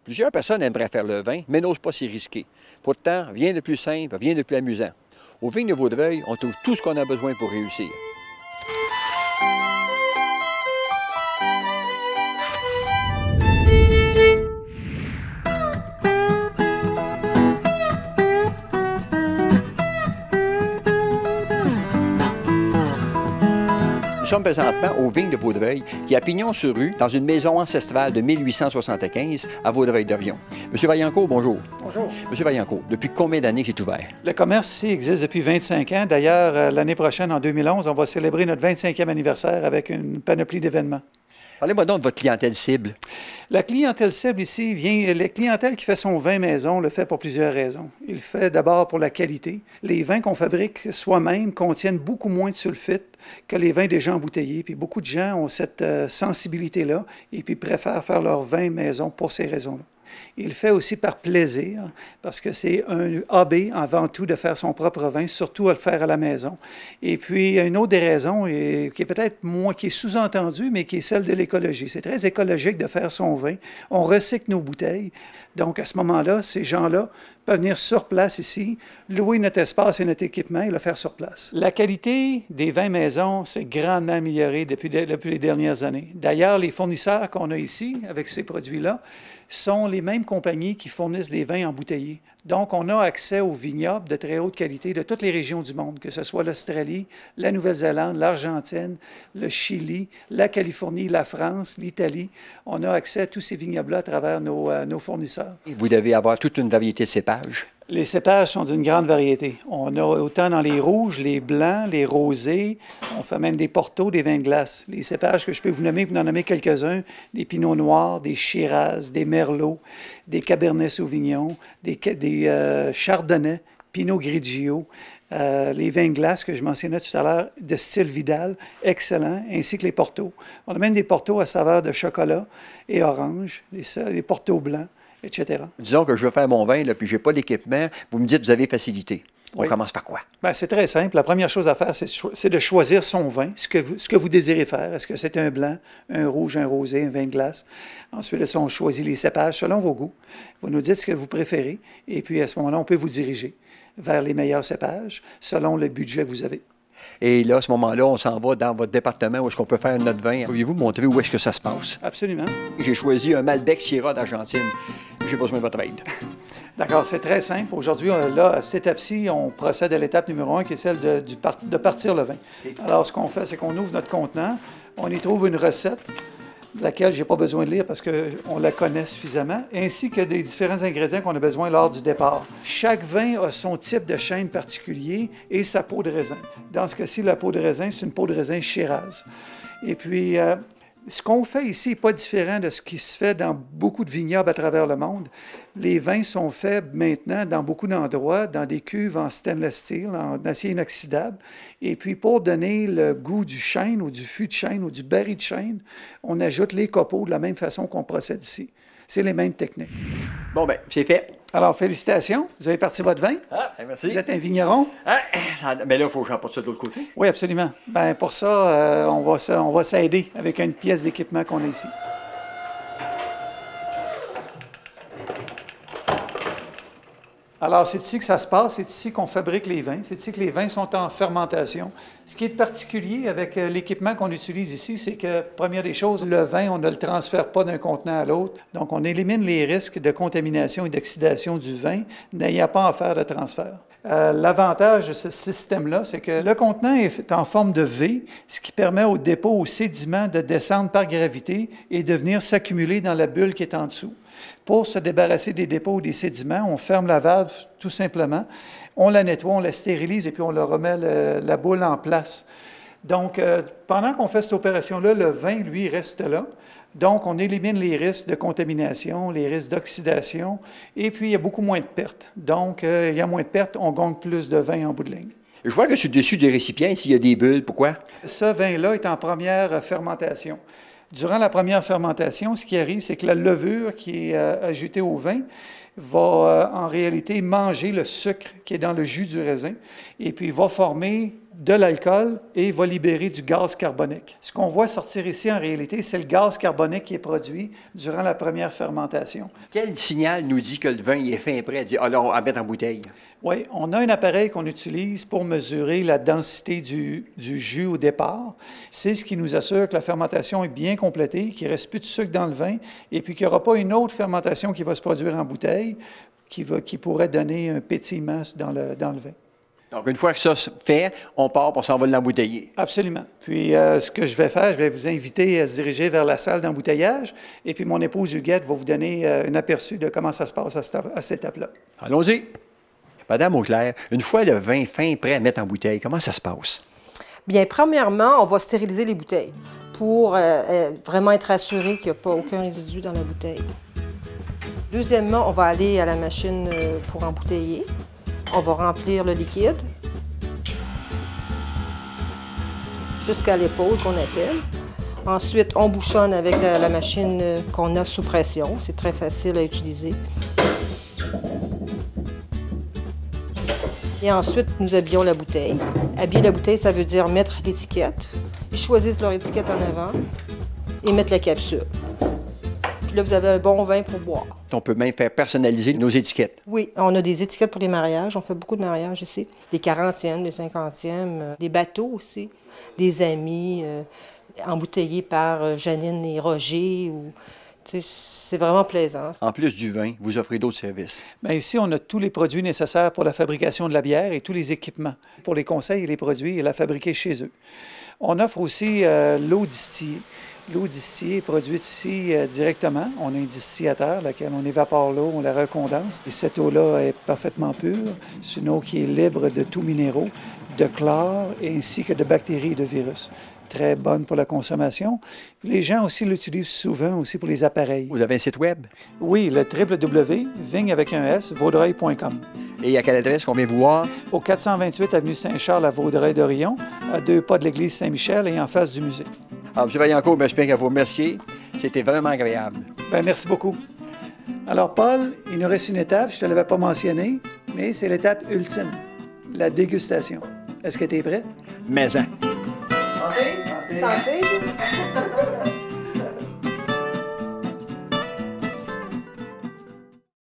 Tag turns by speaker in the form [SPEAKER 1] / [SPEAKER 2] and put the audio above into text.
[SPEAKER 1] Plusieurs personnes aimeraient faire le vin, mais n'osent pas s'y risquer. Pourtant, rien de plus simple, rien de plus amusant. Aux vignes de Vaudreuil, on trouve tout ce qu'on a besoin pour réussir. Nous sommes présentement aux vignes de Vaudreuil, qui est à Pignon-sur-Rue, dans une maison ancestrale de 1875 à Vaudreuil-Dorion. Monsieur Vaillancourt, bonjour.
[SPEAKER 2] Bonjour. Monsieur
[SPEAKER 1] Vaillancourt, depuis combien d'années que c'est ouvert?
[SPEAKER 2] Le commerce ici existe depuis 25 ans. D'ailleurs, l'année prochaine, en 2011, on va célébrer notre 25e anniversaire avec une panoplie d'événements.
[SPEAKER 1] Parlez-moi donc de votre clientèle cible.
[SPEAKER 2] La clientèle cible ici vient... La clientèle qui fait son vin maison le fait pour plusieurs raisons. Il le fait d'abord pour la qualité. Les vins qu'on fabrique soi-même contiennent beaucoup moins de sulfite que les vins déjà embouteillés. Puis beaucoup de gens ont cette sensibilité-là et puis préfèrent faire leur vin maison pour ces raisons-là. Il le fait aussi par plaisir, parce que c'est un hobby avant tout de faire son propre vin, surtout à le faire à la maison. Et puis, une autre des raisons, qui est peut-être moins, qui est sous-entendue, mais qui est celle de l'écologie. C'est très écologique de faire son vin. On recycle nos bouteilles. Donc, à ce moment-là, ces gens-là peuvent venir sur place ici, louer notre espace et notre équipement et le faire sur place. La qualité des vins maison s'est grandement améliorée depuis les dernières années. D'ailleurs, les fournisseurs qu'on a ici, avec ces produits-là, sont les mêmes compagnies qui fournissent des vins embouteillés. Donc, on a accès aux vignobles de très haute qualité de toutes les régions du monde, que ce soit l'Australie, la Nouvelle-Zélande, l'Argentine, le Chili, la Californie, la France, l'Italie. On a accès à tous ces vignobles-là à travers nos fournisseurs.
[SPEAKER 1] Vous devez avoir toute une variété de cépages.
[SPEAKER 2] Les cépages sont d'une grande variété. On a autant dans les rouges, les blancs, les rosés. On fait même des portos, des vins de glace. Les cépages que je peux vous nommer, vous en nommer quelques-uns, des pinots noirs, des shiraz, des merlots, des cabernet sauvignon, des chardonnay, pinot grigio, les vins de glace que je mentionnais tout à l'heure, de style Vidal, excellents, ainsi que les portos. On a même des portos à saveur de chocolat et orange, des portos blancs, etc.
[SPEAKER 1] Disons que je veux faire mon vin, là, puis je n'ai pas d'équipement. Vous me dites que vous avez facilité. On commence par quoi?
[SPEAKER 2] Bien, c'est très simple. La première chose à faire, c'est de choisir son vin, ce que vous désirez faire. Est-ce que c'est un blanc, un rouge, un rosé, un vin de glace? Ensuite, on choisit les cépages selon vos goûts. Vous nous dites ce que vous préférez. Et puis, à ce moment-là, on peut vous diriger vers les meilleurs cépages selon le budget que vous avez.
[SPEAKER 1] Et là, à ce moment-là, on s'en va dans votre département où est-ce qu'on peut faire notre vin. Pourriez-vous me montrer où est-ce que ça se passe?
[SPEAKER 2] Absolument.
[SPEAKER 1] J'ai choisi un Malbec Syrah d'Argentine. J'ai besoin de votre aide.
[SPEAKER 2] D'accord, c'est très simple. Aujourd'hui, là, à cette étape-ci, on procède à l'étape numéro 1, qui est celle de partir le vin. Alors, ce qu'on fait, c'est qu'on ouvre notre contenant, on y trouve une recette, de laquelle je n'ai pas besoin de lire parce qu'on la connaît suffisamment, ainsi que des différents ingrédients qu'on a besoin lors du départ. Chaque vin a son type de chêne particulier et sa peau de raisin. Dans ce cas-ci, la peau de raisin, c'est une peau de raisin Shiraz. Et puis, ce qu'on fait ici n'est pas différent de ce qui se fait dans beaucoup de vignobles à travers le monde. Les vins sont faits maintenant dans beaucoup d'endroits, dans des cuves en stainless steel, en acier inoxydable. Et puis, pour donner le goût du chêne ou du fût de chêne ou du baril de chêne, on ajoute les copeaux de la même façon qu'on procède ici. C'est les mêmes techniques.
[SPEAKER 1] Bon, bien, c'est fait.
[SPEAKER 2] Alors, félicitations. Vous avez parti votre vin.
[SPEAKER 1] Ah, merci.
[SPEAKER 2] Vous êtes un vigneron.
[SPEAKER 1] Mais là, il faut que j'emporte ça de l'autre côté.
[SPEAKER 2] Oui, absolument. Bien, pour ça, on va s'aider avec une pièce d'équipement qu'on a ici. Alors, c'est ici que ça se passe, c'est ici qu'on fabrique les vins, c'est ici que les vins sont en fermentation. Ce qui est particulier avec l'équipement qu'on utilise ici, c'est que, première des choses, le vin, on ne le transfère pas d'un contenant à l'autre. Donc, on élimine les risques de contamination et d'oxydation du vin, n'ayant pas à faire de transfert. L'avantage de ce système-là, c'est que le contenant est en forme de V, ce qui permet au dépôt, au sédiment, de descendre par gravité et de venir s'accumuler dans la bulle qui est en dessous. Pour se débarrasser des dépôts ou des sédiments, on ferme la valve tout simplement, on la nettoie, on la stérilise et puis on leur remet la boule en place. Donc, pendant qu'on fait cette opération-là, le vin, lui, reste là. Donc, on élimine les risques de contamination, les risques d'oxydation, et puis il y a beaucoup moins de pertes. Donc, il y a moins de pertes, on gagne plus de vin en bout de ligne.
[SPEAKER 1] Je vois que sur le dessus du récipient, ici, il y a des bulles. Pourquoi?
[SPEAKER 2] Ce vin-là est en première fermentation. Durant la première fermentation, ce qui arrive, c'est que la levure qui est ajoutée au vin va en réalité manger le sucre qui est dans le jus du raisin et puis va former de l'alcool et va libérer du gaz carbonique. Ce qu'on voit sortir ici, en réalité, c'est le gaz carbonique qui est produit durant la première fermentation.
[SPEAKER 1] Quel signal nous dit que le vin est fin et prêt? Dit, alors, à mettre en bouteille.
[SPEAKER 2] Oui, on a un appareil qu'on utilise pour mesurer la densité du jus au départ. C'est ce qui nous assure que la fermentation est bien complétée, qu'il ne reste plus de sucre dans le vin et puis qu'il n'y aura pas une autre fermentation qui va se produire en bouteille qui pourrait donner un pétillement dans le vin.
[SPEAKER 1] Donc, une fois que ça se fait, on part pour s'en va l'embouteiller.
[SPEAKER 2] Absolument. Puis, ce que je vais faire, je vais vous inviter à se diriger vers la salle d'embouteillage. Et puis, mon épouse Huguette va vous donner un aperçu de comment ça se passe à cette étape-là.
[SPEAKER 1] Allons-y. Madame Auclair, une fois le vin fin prêt à mettre en bouteille, comment ça se passe?
[SPEAKER 3] Bien, premièrement, on va stériliser les bouteilles pour vraiment être assuré qu'il n'y a pas aucun résidu dans la bouteille. Deuxièmement, on va aller à la machine pour embouteiller. On va remplir le liquide jusqu'à l'épaule qu'on appelle. Ensuite, on bouchonne avec la machine qu'on a sous pression. C'est très facile à utiliser. Et ensuite, nous habillons la bouteille. Habiller la bouteille, ça veut dire mettre l'étiquette. Ils choisissent leur étiquette en avant et mettre la capsule. Puis là, vous avez un bon vin pour boire.
[SPEAKER 1] On peut même faire personnaliser nos étiquettes.
[SPEAKER 3] Oui, on a des étiquettes pour les mariages. On fait beaucoup de mariages ici. Des 40e, des 50e, des bateaux aussi, des amis embouteillés par Janine et Roger. C'est vraiment plaisant.
[SPEAKER 1] En plus du vin, vous offrez d'autres services.
[SPEAKER 2] Bien, ici, on a tous les produits nécessaires pour la fabrication de la bière et tous les équipements pour les conseils et les produits et la fabriquer chez eux. On offre aussi l'eau distillée. L'eau distillée est produite ici directement. On a un distillateur, laquelle on évapore l'eau, on la recondense. Et cette eau-là est parfaitement pure. C'est une eau qui est libre de tous minéraux, de chlore ainsi que de bactéries et de virus. Très bonne pour la consommation. Puis les gens aussi l'utilisent souvent aussi pour les appareils.
[SPEAKER 1] Vous avez un site web?
[SPEAKER 2] Oui, le www.vigne.vaudreuil.com.
[SPEAKER 1] Et à quelle adresse qu'on vient vous voir?
[SPEAKER 2] Au 428 avenue Saint-Charles à Vaudreuil-Dorion, à 2 pas de l'église Saint-Michel et en face du musée.
[SPEAKER 1] Alors, M. Vaillancourt, je tiens à vous remercier. C'était vraiment agréable.
[SPEAKER 2] Bien, merci beaucoup. Alors, Paul, il nous reste une étape, je ne te l'avais pas mentionné, mais c'est l'étape ultime, la dégustation. Est-ce que tu es prêt?
[SPEAKER 1] Mais
[SPEAKER 3] Santé! Santé!